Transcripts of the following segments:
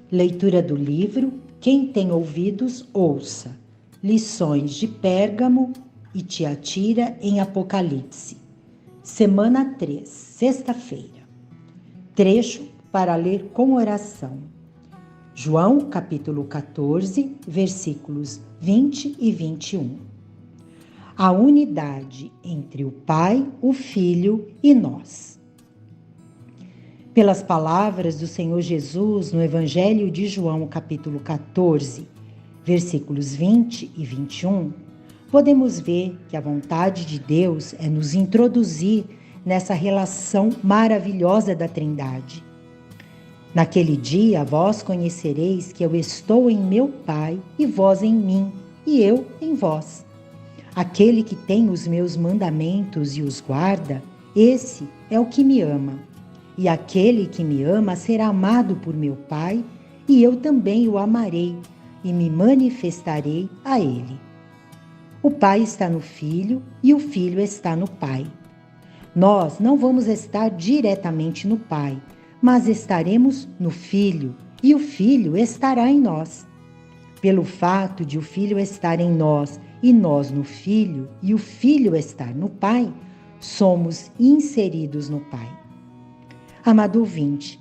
Leitura do livro Quem tem ouvidos, ouça. Lições de Pérgamo e Tiatira em Apocalipse. Semana 3, sexta-feira. Trecho para ler com oração. João, capítulo 14, versículos 20 e 21. A unidade entre o Pai, o Filho e nós. Pelas palavras do Senhor Jesus no Evangelho de João, capítulo 14, versículos 20 e 21, podemos ver que a vontade de Deus é nos introduzir nessa relação maravilhosa da Trindade. Naquele dia, vós conhecereis que eu estou em meu Pai e vós em mim, e eu em vós. Aquele que tem os meus mandamentos e os guarda, esse é o que me ama. E aquele que me ama será amado por meu Pai, e eu também o amarei e me manifestarei a ele. O Pai está no Filho e o Filho está no Pai. Nós não vamos estar diretamente no Pai, mas estaremos no Filho, e o Filho estará em nós. Pelo fato de o Filho estar em nós e nós no Filho, e o Filho estar no Pai, somos inseridos no Pai. Amado ouvinte,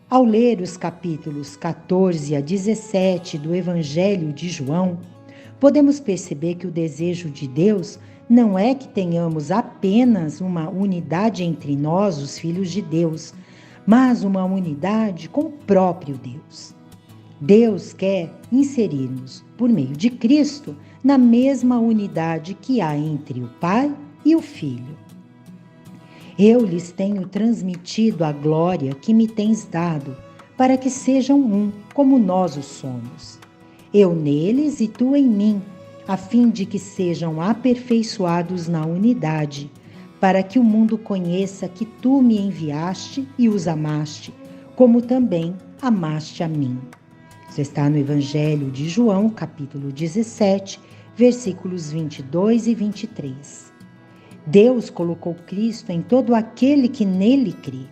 ao ler os capítulos 14 a 17 do Evangelho de João, podemos perceber que o desejo de Deus não é que tenhamos apenas uma unidade entre nós, os filhos de Deus, mas uma unidade com o próprio Deus. Deus quer inserir-nos, por meio de Cristo, na mesma unidade que há entre o Pai e o Filho. Eu lhes tenho transmitido a glória que me tens dado, para que sejam um, como nós o somos. Eu neles e tu em mim, a fim de que sejam aperfeiçoados na unidade, para que o mundo conheça que tu me enviaste e os amaste, como também amaste a mim. Isso está no Evangelho de João, capítulo 17, versículos 22 e 23. Deus colocou Cristo em todo aquele que nele crê.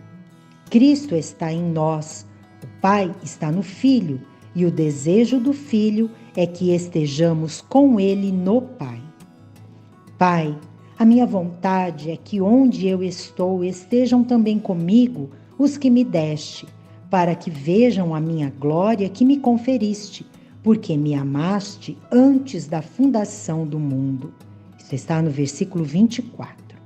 Cristo está em nós, o Pai está no Filho, e o desejo do Filho é que estejamos com ele no Pai. Pai, a minha vontade é que onde eu estou estejam também comigo os que me deste, para que vejam a minha glória que me conferiste, porque me amaste antes da fundação do mundo. Isso está no versículo 24.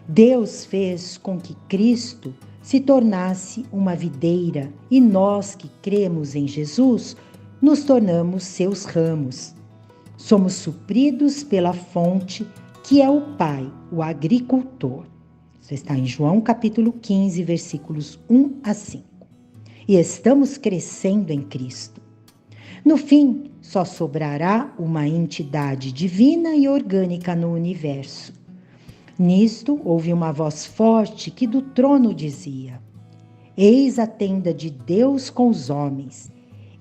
Deus fez com que Cristo se tornasse uma videira e nós que cremos em Jesus nos tornamos seus ramos. Somos supridos pela fonte que é o Pai, o agricultor. Isso está em João capítulo 15, versículos 1 a 5. E estamos crescendo em Cristo. No fim, só sobrará uma entidade divina e orgânica no universo. Nisto, houve uma voz forte que do trono dizia: Eis a tenda de Deus com os homens.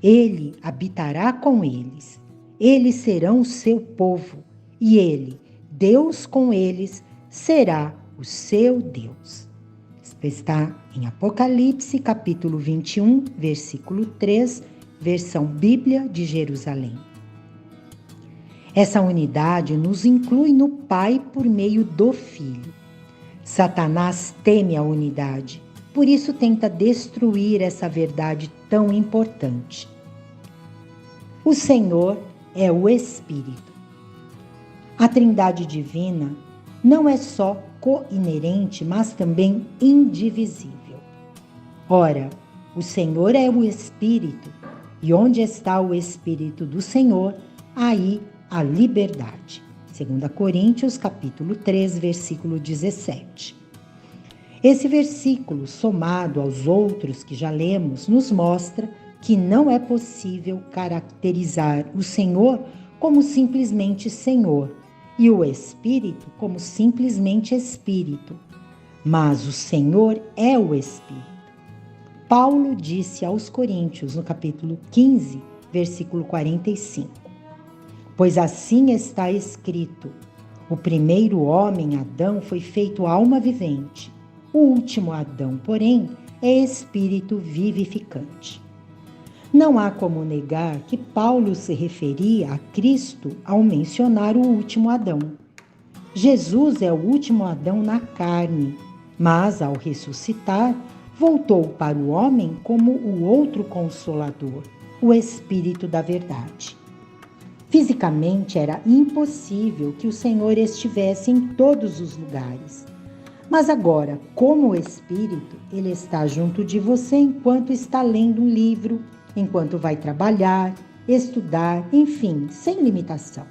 Ele habitará com eles. Eles serão o seu povo. E ele, Deus com eles, será o seu Deus. Está em Apocalipse, capítulo 21, versículo 3, versão Bíblia de Jerusalém. Essa unidade nos inclui no Pai por meio do Filho. Satanás teme a unidade, por isso tenta destruir essa verdade tão importante. O Senhor é o Espírito. A Trindade divina não é só co-inerente, mas também indivisível. Ora, o Senhor é o Espírito, e onde está o Espírito do Senhor, aí a liberdade. 2 Coríntios, capítulo 3, versículo 17. Esse versículo, somado aos outros que já lemos, nos mostra que não é possível caracterizar o Senhor como simplesmente Senhor e o Espírito como simplesmente Espírito, mas o Senhor é o Espírito. Paulo disse aos Coríntios, no capítulo 15, versículo 45, pois assim está escrito, o primeiro homem, Adão, foi feito alma vivente, o último Adão, porém, é espírito vivificante. Não há como negar que Paulo se referia a Cristo ao mencionar o último Adão. Jesus é o último Adão na carne, mas ao ressuscitar, voltou para o homem como o outro Consolador, o Espírito da Verdade. Fisicamente era impossível que o Senhor estivesse em todos os lugares. Mas agora, como Espírito, Ele está junto de você enquanto está lendo um livro, enquanto vai trabalhar, estudar, enfim, sem limitação.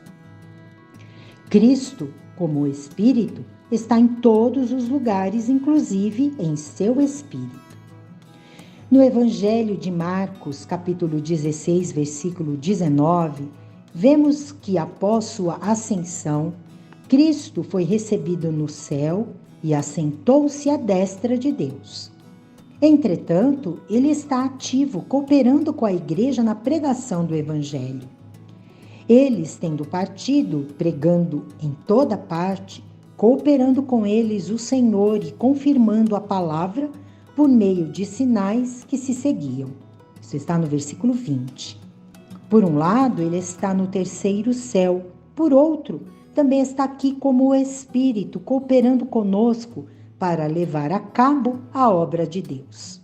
Cristo, como Espírito, está em todos os lugares, inclusive em seu Espírito. No Evangelho de Marcos, capítulo 16, versículo 19, vemos que após sua ascensão, Cristo foi recebido no céu e assentou-se à destra de Deus. Entretanto, ele está ativo, cooperando com a igreja na pregação do Evangelho. Eles, tendo partido, pregando em toda parte, cooperando com eles o Senhor e confirmando a palavra por meio de sinais que se seguiam. Isso está no versículo 20. Por um lado, ele está no terceiro céu. Por outro, também está aqui como o Espírito, cooperando conosco para levar a cabo a obra de Deus.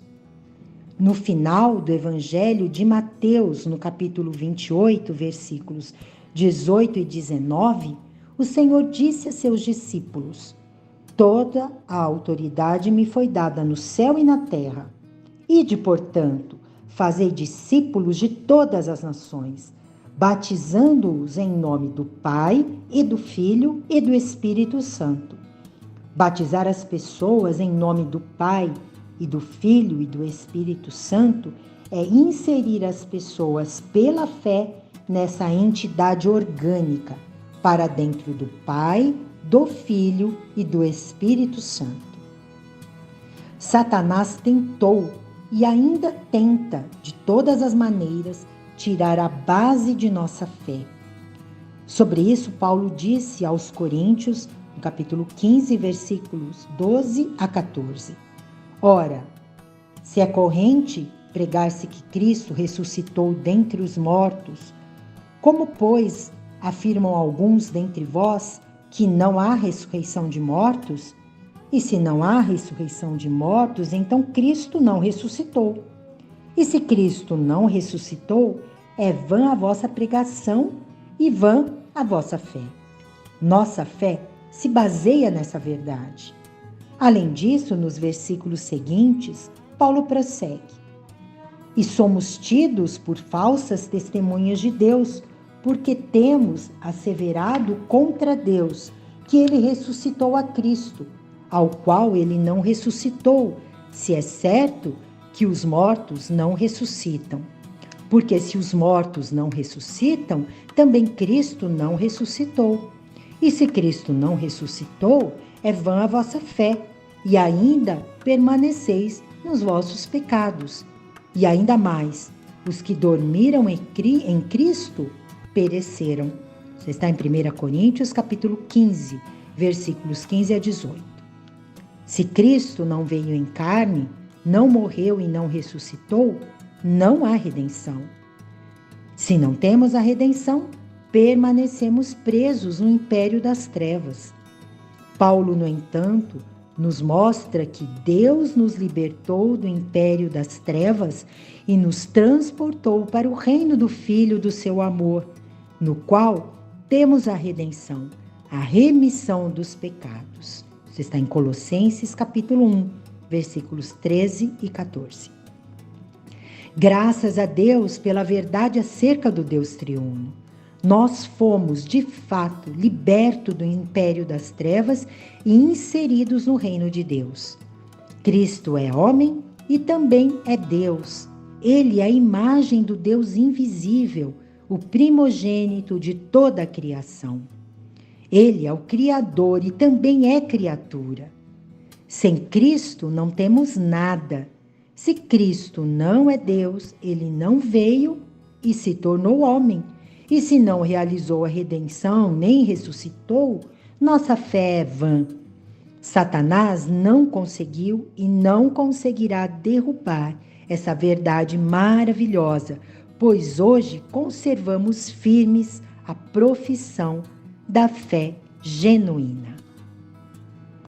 No final do Evangelho de Mateus, no capítulo 28, versículos 18 e 19, o Senhor disse a seus discípulos: toda a autoridade me foi dada no céu e na terra. Ide, portanto, fazei discípulos de todas as nações, batizando-os em nome do Pai e do Filho e do Espírito Santo. Batizar as pessoas em nome do Pai e do Filho e do Espírito Santo é inserir as pessoas pela fé nessa entidade orgânica, para dentro do Pai, do Filho e do Espírito Santo. Satanás tentou e ainda tenta, de todas as maneiras, tirar a base de nossa fé. Sobre isso, Paulo disse aos Coríntios, no capítulo 15, versículos 12 a 14. Ora, se é corrente pregar-se que Cristo ressuscitou dentre os mortos, como, pois, afirmam alguns dentre vós que não há ressurreição de mortos? E se não há ressurreição de mortos, então Cristo não ressuscitou. E se Cristo não ressuscitou, é vã a vossa pregação e vã a vossa fé. Nossa fé se baseia nessa verdade. Além disso, nos versículos seguintes, Paulo prossegue: e somos tidos por falsas testemunhas de Deus, porque temos asseverado contra Deus que ele ressuscitou a Cristo, ao qual ele não ressuscitou, se é certo que os mortos não ressuscitam. Porque se os mortos não ressuscitam, também Cristo não ressuscitou. E se Cristo não ressuscitou, é vã a vossa fé, e ainda permaneceis nos vossos pecados. E ainda mais, os que dormiram em Cristo pereceram. Você está em 1 Coríntios, capítulo 15, versículos 15 a 18. Se Cristo não veio em carne, não morreu e não ressuscitou, não há redenção. Se não temos a redenção, permanecemos presos no império das trevas. Paulo, no entanto, nos mostra que Deus nos libertou do império das trevas e nos transportou para o reino do Filho do seu amor, no qual temos a redenção, a remissão dos pecados. Você está em Colossenses capítulo 1, versículos 13 e 14. Graças a Deus pela verdade acerca do Deus triuno. Nós fomos, de fato, libertos do império das trevas e inseridos no reino de Deus. Cristo é homem e também é Deus. Ele é a imagem do Deus invisível, o primogênito de toda a criação. Ele é o Criador e também é criatura. Sem Cristo não temos nada. Se Cristo não é Deus, ele não veio e se tornou homem. E se não realizou a redenção nem ressuscitou, nossa fé é vã. Satanás não conseguiu e não conseguirá derrubar essa verdade maravilhosa, pois hoje conservamos firmes a profissão da fé genuína.